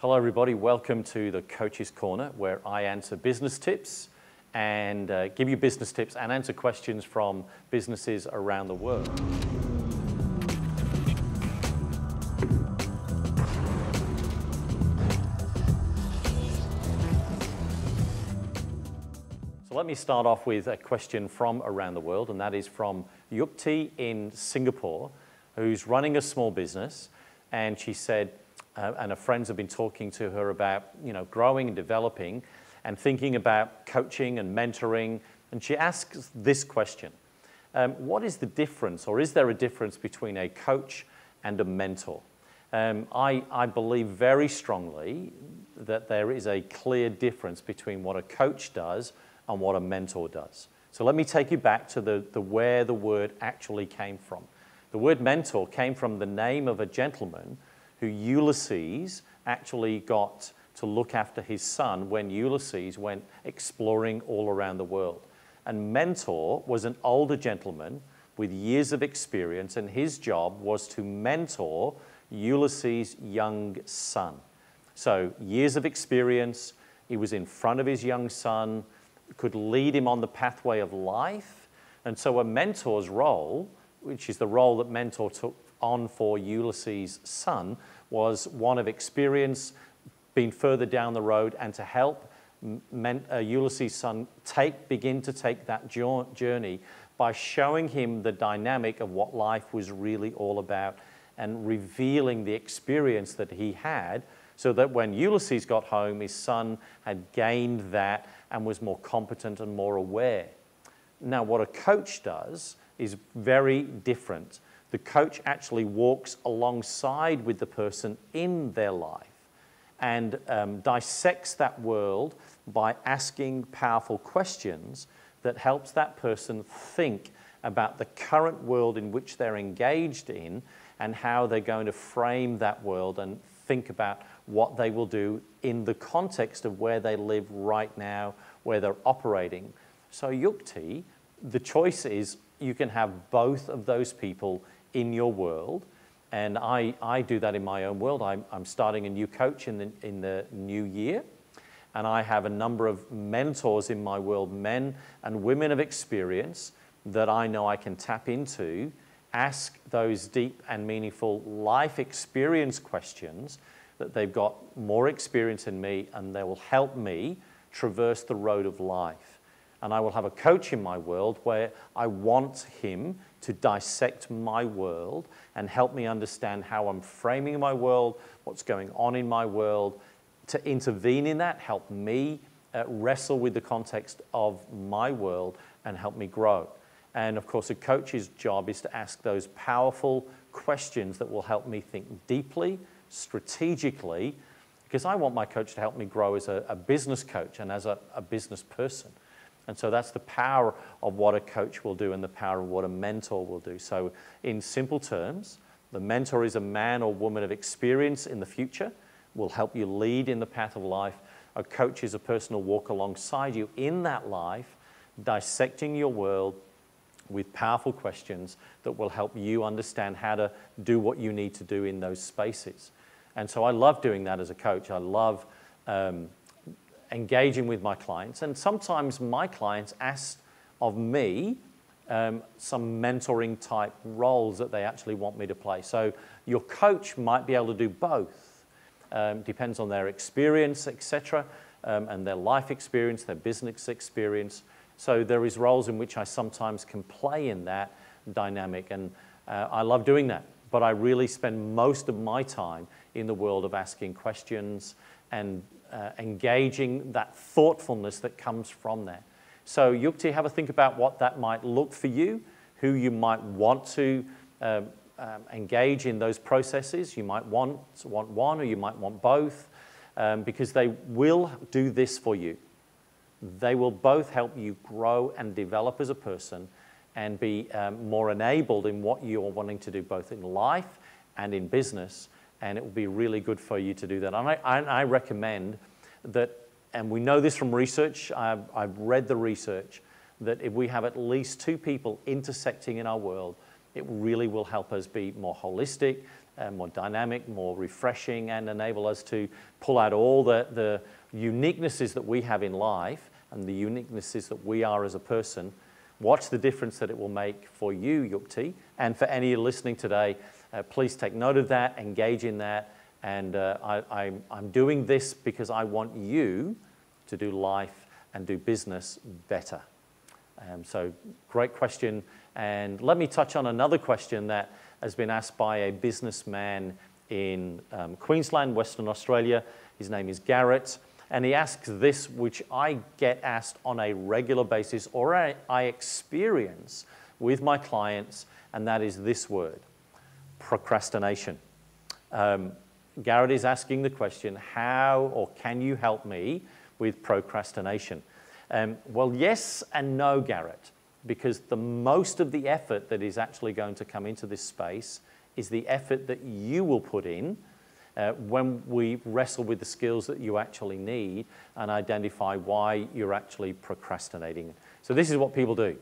Hello everybody, welcome to the Coach's Corner, where I answer business tips and give you business tips and answer questions from businesses around the world. So let me start off with a question from around the world, and that is from Yukti in Singapore, who's running a small business, and she said, and her friends have been talking to her about, growing and developing and thinking about coaching and mentoring. And she asks this question: what is the difference, or is there a difference between a coach and a mentor? I believe very strongly that there is a clear difference between what a coach does and what a mentor does. So let me take you back to where the word actually came from. The word mentor came from the name of a gentleman who Ulysses actually got to look after his son when Ulysses went exploring all around the world. And mentor was an older gentleman with years of experience, and his job was to mentor Ulysses' young son. So years of experience, he was in front of his young son, could lead him on the pathway of life. And so a mentor's role, which is the role that mentor took on for Ulysses' son, was one of experience, being further down the road, and to help Ulysses' son begin to take that journey by showing him the dynamic of what life was really all about and revealing the experience that he had, so that when Ulysses got home, his son had gained that and was more competent and more aware. Now, what a coach does is very different. The coach actually walks alongside with the person in their life and dissects that world by asking powerful questions that helps that person think about the current world in which they're engaged in and how they're going to frame that world and think about what they will do in the context of where they live right now, where they're operating. So Yukti, the choice is you can have both of those people in your world, and I do that in my own world. I'm starting a new coach in the new year, and I have a number of mentors in my world, men and women of experience that I know I can tap into, ask those deep and meaningful life experience questions that they've got more experience in me, and they will help me traverse the road of life. And I will have a coach in my world where I want him to dissect my world and help me understand how I'm framing my world, what's going on in my world, to intervene in that, help me wrestle with the context of my world and help me grow. And of course, a coach's job is to ask those powerful questions that will help me think deeply, strategically, because I want my coach to help me grow as a business coach and as a business person. And so that's the power of what a coach will do and the power of what a mentor will do. So in simple terms, the mentor is a man or woman of experience in the future, will help you lead in the path of life. A coach is a person who will walk alongside you in that life, dissecting your world with powerful questions that will help you understand how to do what you need to do in those spaces. And so I love doing that as a coach. I love engaging with my clients, and sometimes my clients ask of me some mentoring type roles that they actually want me to play. So your coach might be able to do both. Depends on their experience, etc., and their life experience, their business experience. So there is roles in which I sometimes can play in that dynamic, and I love doing that. But I really spend most of my time in the world of asking questions and engaging that thoughtfulness that comes from that. So Yukti, have a think about what that might look for you, who you might want to engage in those processes. You might want one, or you might want both, because they will do this for you. They will both help you grow and develop as a person and be more enabled in what you're wanting to do, both in life and in business. And it will be really good for you to do that. And I recommend that, and we know this from research, I've read the research, that if we have at least two people intersecting in our world, it really will help us be more holistic more dynamic, more refreshing, and enable us to pull out all the uniquenesses that we have in life and the uniquenesses that we are as a person. Watch the difference that it will make for you, Yukti, and for any listening today. Please take note of that, engage in that, and I'm doing this because I want you to do life and do business better. So great question, and let me touch on another question that has been asked by a businessman in Queensland, Western Australia. His name is Garrett, and he asks this, which I get asked on a regular basis, or I experience with my clients, and that is this word: procrastination. Garrett is asking the question, how or can you help me with procrastination? Well, yes and no, Garrett, because the most of the effort that is actually going to come into this space is the effort that you will put in when we wrestle with the skills that you actually need and identify why you're actually procrastinating. So this is what people do.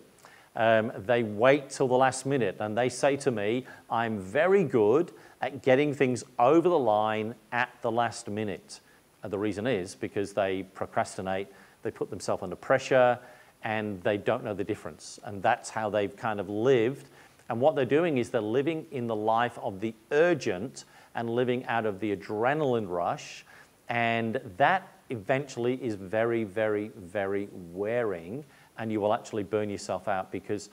They wait till the last minute and they say to me, I'm very good at getting things over the line at the last minute. And the reason is because they procrastinate, they put themselves under pressure, and they don't know the difference. And that's how they've kind of lived. And what they're doing is they're living in the life of the urgent and living out of the adrenaline rush. And that eventually is very, very, very wearing. And you will actually burn yourself out because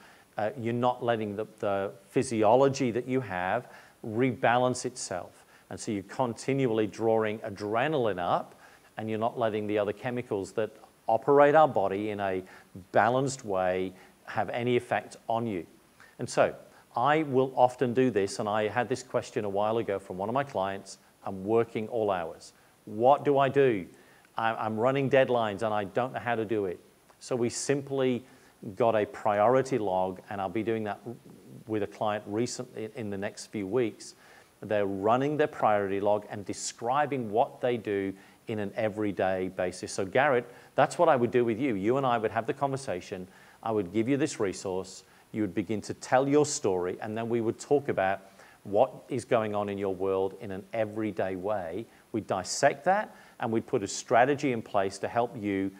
you're not letting the physiology that you have rebalance itself. And so you're continually drawing adrenaline up, and you're not letting the other chemicals that operate our body in a balanced way have any effect on you. And so I will often do this, and I had this question a while ago from one of my clients. I'm working all hours. What do I do? I'm running deadlines and I don't know how to do it. So we simply got a priority log, and I'll be doing that with a client recently in the next few weeks. They're running their priority log and describing what they do in an everyday basis. So Garrett, that's what I would do with you. You and I would have the conversation. I would give you this resource. You would begin to tell your story, and then we would talk about what is going on in your world in an everyday way. We'd dissect that, and we'd put a strategy in place to help you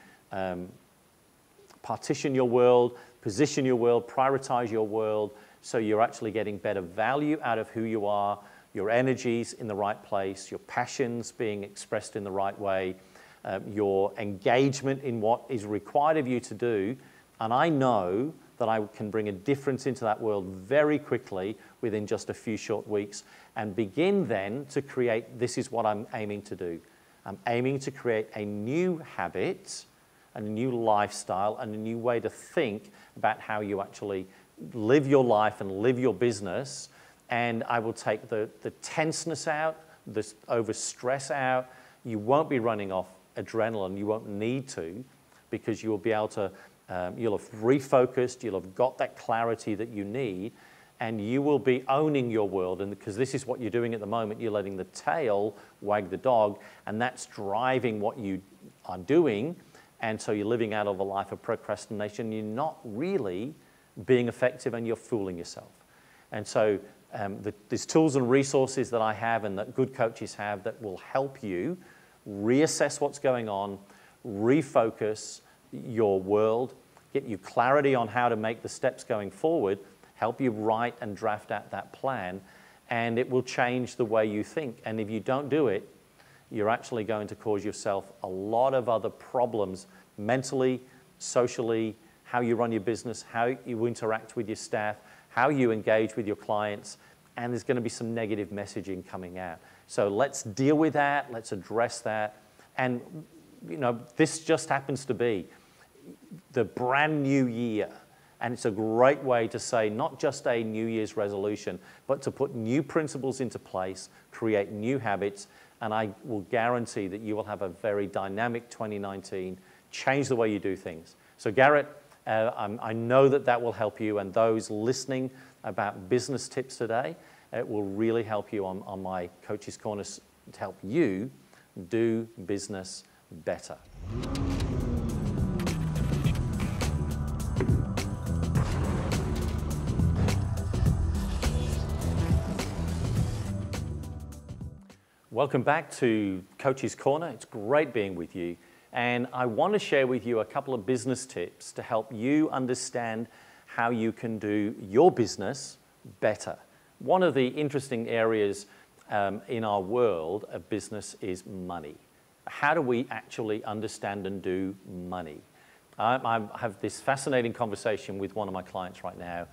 partition your world, position your world, prioritize your world, so you're actually getting better value out of who you are, your energies in the right place, your passions being expressed in the right way, your engagement in what is required of you to do. And I know that I can bring a difference into that world very quickly within just a few short weeks, and begin then to create, this is what I'm aiming to do. I'm aiming to create a new habit, and a new lifestyle, and a new way to think about how you actually live your life and live your business. And I will take the tenseness out, the overstress out. You won't be running off adrenaline. You won't need to, because you will be able to, you'll have refocused, you'll have got that clarity that you need, and you will be owning your world. And because this is what you're doing at the moment, you're letting the tail wag the dog, and that's driving what you are doing. And so you're living out of a life of procrastination. You're not really being effective, and you're fooling yourself. And so there's tools and resources that I have and that good coaches have that will help you reassess what's going on, refocus your world, get you clarity on how to make the steps going forward, help you write and draft out that plan, and it will change the way you think. And if you don't do it, you're actually going to cause yourself a lot of other problems mentally, socially, how you run your business, how you interact with your staff, how you engage with your clients, and there's going to be some negative messaging coming out. So let's deal with that, let's address that. And you know, this just happens to be the brand new year. And it's a great way to say not just a New Year's resolution, but to put new principles into place, create new habits, and I will guarantee that you will have a very dynamic 2019, change the way you do things. So Garrett, I know that that will help you, and those listening about business tips today, it will really help you on my Coach's Corner to help you do business better. Welcome back to Coach's Corner. It's great being with you. And I want to share with you a couple of business tips to help you understand how you can do your business better. One of the interesting areas in our world of business is money. How do we actually understand and do money? I have this fascinating conversation with one of my clients right now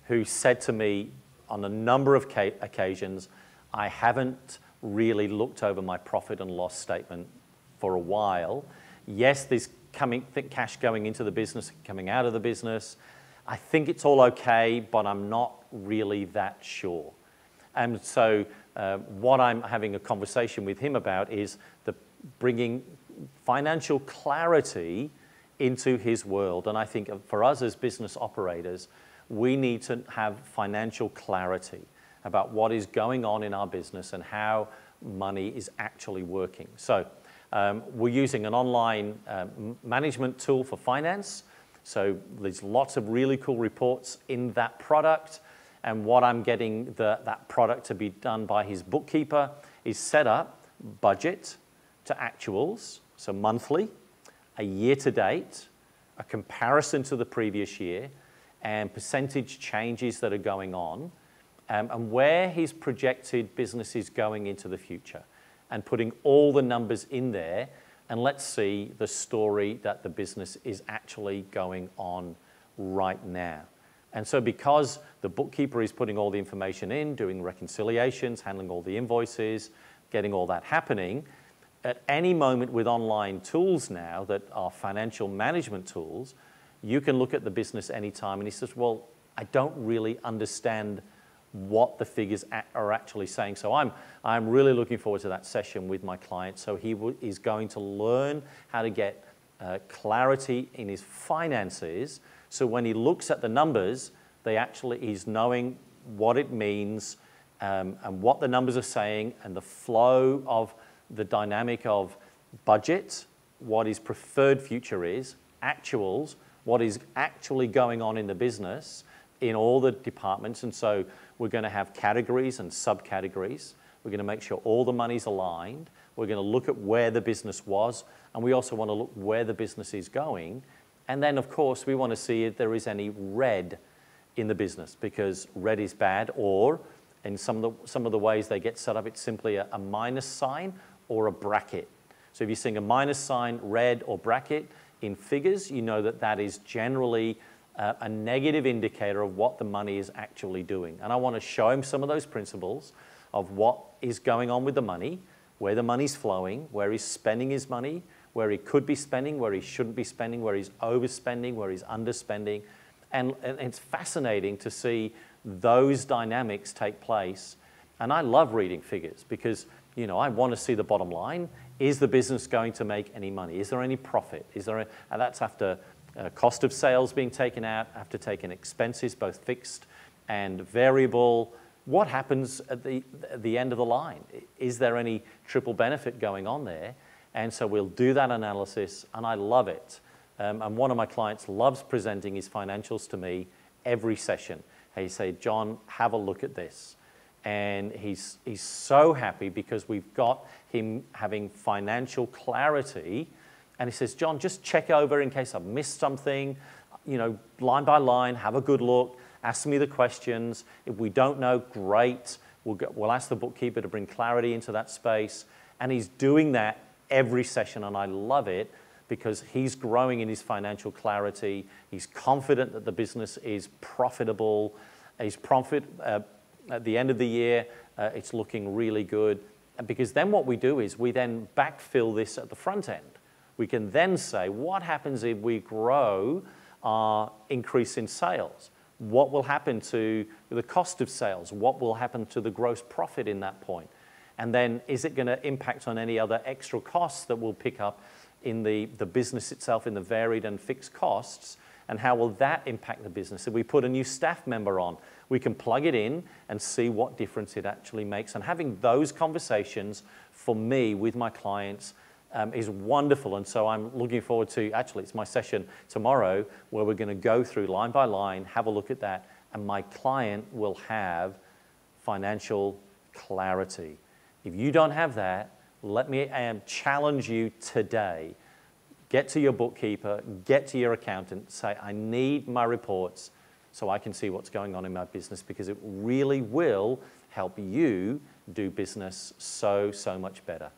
who said to me on a number of occasions, I haven't really looked over my profit and loss statement for a while. Yes, there's cash going into the business, coming out of the business. I think it's all okay, but I'm not really that sure. And so what I'm having a conversation with him about is bringing financial clarity into his world. And I think for us as business operators, we need to have financial clarity about what is going on in our business and how money is actually working. So we're using an online management tool for finance. So there's lots of really cool reports in that product. And what I'm getting that product to be done by his bookkeeper is set up budget to actuals, so monthly, a year to date, a comparison to the previous year, and percentage changes that are going on. And where his projected business is going into the future, and putting all the numbers in there, and let's see the story that the business is actually going on right now. And so because the bookkeeper is putting all the information in, doing reconciliations, handling all the invoices, getting all that happening, at any moment with online tools now that are financial management tools, you can look at the business anytime. And he says, well, I don't really understand what the figures are actually saying. So I'm really looking forward to that session with my client. So he is going to learn how to get clarity in his finances. So when he looks at the numbers, he's knowing what it means and what the numbers are saying, and the flow of the dynamic of budget, what his preferred future is, actuals, what is actually going on in the business in all the departments. And so we're going to have categories and subcategories. We're going to make sure all the money's aligned. We're going to look at where the business was, and we also want to look where the business is going. And then, of course, we want to see if there is any red in the business, because red is bad, or in some of the ways they get set up, it's simply a minus sign or a bracket. So if you're seeing a minus sign, red, or bracket in figures, you know that that is generally a negative indicator of what the money is actually doing. And I want to show him some of those principles of what is going on with the money, where the money's flowing, where he's spending his money, where he could be spending, where he shouldn't be spending, where he's overspending, where he's underspending. And it's fascinating to see those dynamics take place. And I love reading figures because, you know, I want to see the bottom line. Is the business going to make any money? Is there any profit? And that's after cost of sales being taken out, after taking expenses, both fixed and variable. What happens at the end of the line? Is there any triple benefit going on there? And so we'll do that analysis, and I love it. And one of my clients loves presenting his financials to me every session. He say, John, have a look at this. And he's so happy because we've got him having financial clarity. And he says, John, just check over in case I've missed something, you know, line by line, have a good look, ask me the questions. If we don't know, great. We'll ask the bookkeeper to bring clarity into that space. And he's doing that every session, and I love it because he's growing in his financial clarity. He's confident that the business is profitable. His profit at the end of the year, it's looking really good. And because then what we do is we then backfill this at the front end. We can then say, what happens if we grow our increase in sales? What will happen to the cost of sales? What will happen to the gross profit in that point? And then is it going to impact on any other extra costs that we'll pick up in the business itself, in the varied and fixed costs? And how will that impact the business? If we put a new staff member on, we can plug it in and see what difference it actually makes. And having those conversations for me with my clients is wonderful. And so I'm looking forward to, actually, it's my session tomorrow where we're going to go through line by line, have a look at that, and my client will have financial clarity. If you don't have that, let me challenge you today. Get to your bookkeeper, get to your accountant, say, I need my reports so I can see what's going on in my business, because it really will help you do business so much better.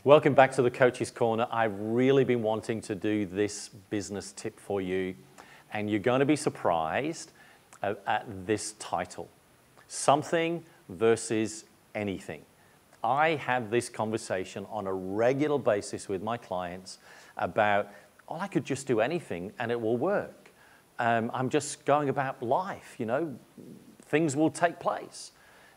Welcome back to the Coach's Corner. I've really been wanting to do this business tip for you, and you're going to be surprised at this title, Something versus Anything. I have this conversation on a regular basis with my clients about, oh, I could just do anything and it will work. I'm just going about life, you know, things will take place.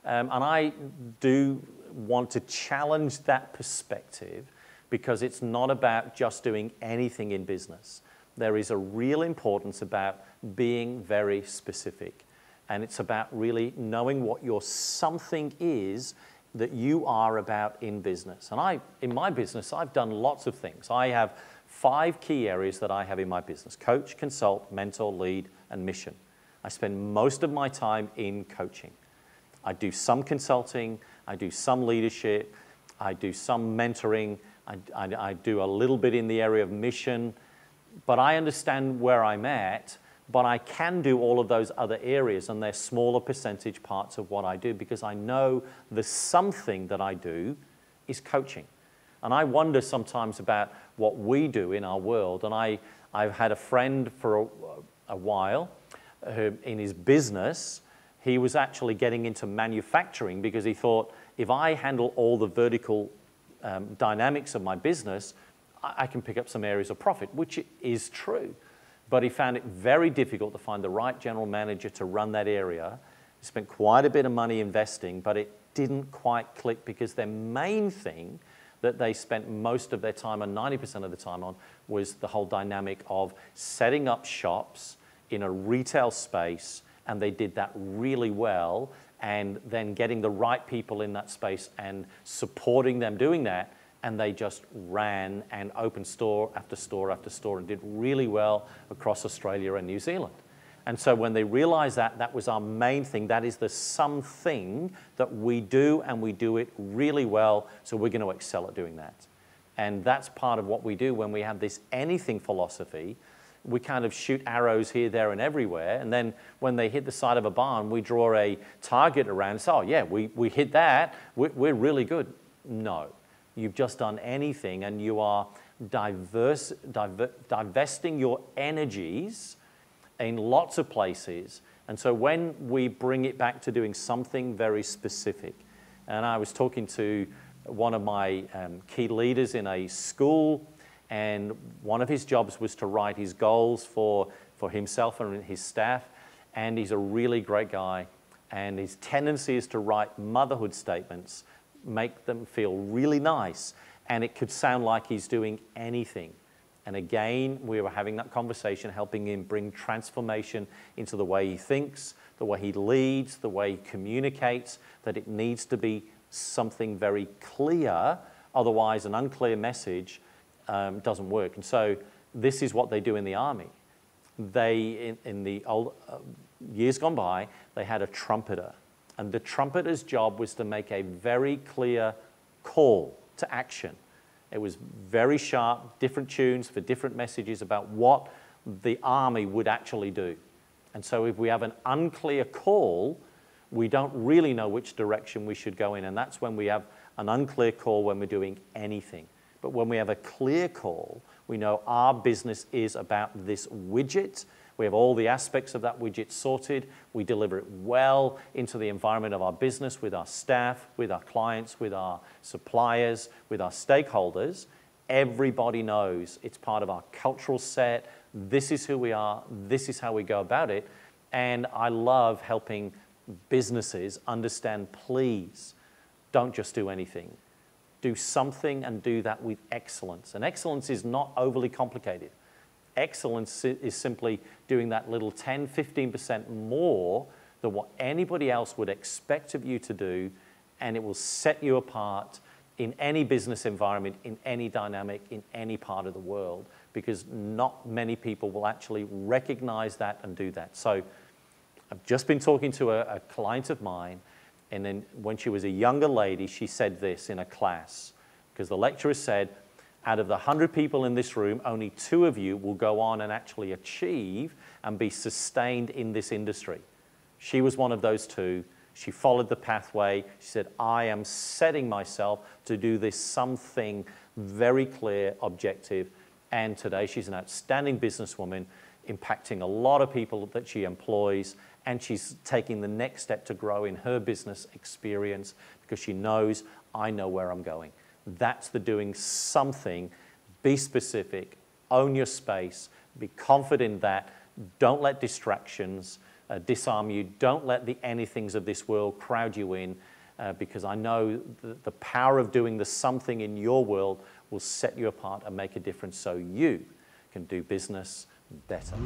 And I do want to challenge that perspective, because it's not about just doing anything in business. There is a real importance about being very specific. And it's about really knowing what your something is that you are about in business. And in my business, I've done lots of things. I have 5 key areas that I have in my business: coach, consult, mentor, lead, and mission. I spend most of my time in coaching. I do some consulting, I do some leadership, I do some mentoring, I do a little bit in the area of mission, but I understand where I'm at, but I can do all of those other areas, and they're smaller percentage parts of what I do, because I know the something that I do is coaching. And I wonder sometimes about what we do in our world, and I've had a friend for a while who, in his business, he was actually getting into manufacturing, because he thought, if I handle all the vertical dynamics of my business, I can pick up some areas of profit, which is true. But he found it very difficult to find the right general manager to run that area. He spent quite a bit of money investing, but it didn't quite click, because their main thing that they spent most of their time, and 90% of the time on, was the whole dynamic of setting up shops in a retail space, and they did that really well, and then getting the right people in that space and supporting them doing that, and they just ran and opened store after store after store and did really well across Australia and New Zealand. And so when they realized that, that was our main thing, that is the something that we do, and we do it really well, so we're going to excel at doing that. And that's part of what we do when we have this anything philosophy. We kind of shoot arrows here, there, and everywhere, and then when they hit the side of a barn, we draw a target around and say, oh yeah, we hit that, we're really good. No, you've just done anything, and you are divesting your energies in lots of places. And so when we bring it back to doing something very specific, and I was talking to one of my key leaders in a school, and one of his jobs was to write his goals for himself and his staff, and he's a really great guy, and his tendency is to write motherhood statements, make them feel really nice, and it could sound like he's doing anything. And again, we were having that conversation, helping him bring transformation into the way he thinks, the way he leads, the way he communicates, that it needs to be something very clear, otherwise an unclear message doesn't work. And so this is what they do in the army. They, in the old years gone by, they had a trumpeter. And the trumpeter's job was to make a very clear call to action. It was very sharp, different tunes for different messages about what the army would actually do. And so if we have an unclear call, we don't really know which direction we should go in. And that's when we have an unclear call when we're doing anything. But when we have a clear call, we know our business is about this widget. We have all the aspects of that widget sorted. We deliver it well into the environment of our business, with our staff, with our clients, with our suppliers, with our stakeholders. Everybody knows it's part of our cultural set. This is who we are. This is how we go about it. And I love helping businesses understand, please, don't just do anything. Do something, and do that with excellence. And excellence is not overly complicated. Excellence is simply doing that little 10, 15% more than what anybody else would expect of you to do, and it will set you apart, in any business environment, in any dynamic, in any part of the world, because not many people will actually recognize that and do that. So I've just been talking to a client of mine, and then when she was a younger lady, she said this in a class, because the lecturer said, out of the 100 people in this room, only 2 of you will go on and actually achieve and be sustained in this industry. She was one of those 2. She followed the pathway. She said, I am setting myself to do this something very clear, objective. And today she's an outstanding businesswoman, impacting a lot of people that she employs. And she's taking the next step to grow in her business experience because she knows, I know where I'm going. That's the doing something. Be specific, own your space, be confident in that. Don't let distractions disarm you. Don't let the anythings of this world crowd you in, because I know the power of doing the something in your world will set you apart and make a difference so you can do business better.